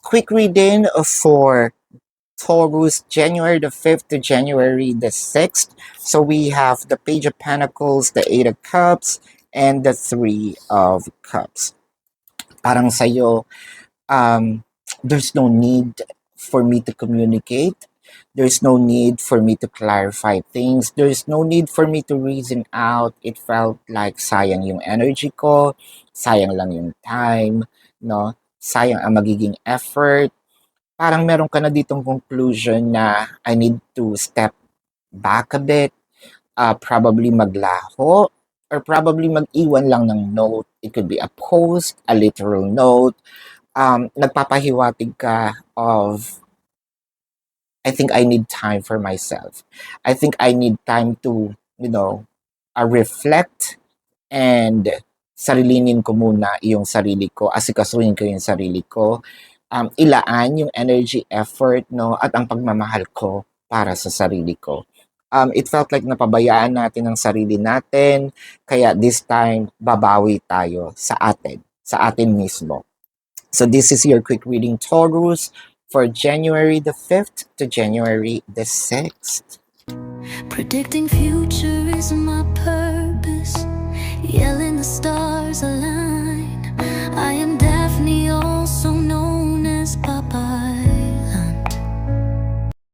quick reading for Taurus, January the 5th to January the 6th. So we have the Page of Pentacles, the Eight of Cups, and the Three of Cups. Parang sa'yo, there's no need for me to communicate. There's no need for me to clarify things. There's no need for me to reason out. It felt like sayang yung energy ko, sayang lang yung time, no? Sayang ang magiging effort. Parang meron ka na ditong conclusion na I need to step back a bit, probably maglaho, or probably mag-iwan lang ng note. It could be a post, a literal note. Nagpapahiwatig ka of, I think I need time for myself. I think I need time to, reflect and sarilinin ko muna yung sarili ko, asikasuhin ko yung sarili ko, ilaan yung energy, effort, no, at ang pagmamahal ko para sa sarili ko. It felt like napabayaan natin ang sarili natin, kaya this time, babawi tayo sa atin mismo. So this is your quick reading, Taurus, for January the 5th to January the 6th. Predicting future is my purpose. Yelling the stars align. I am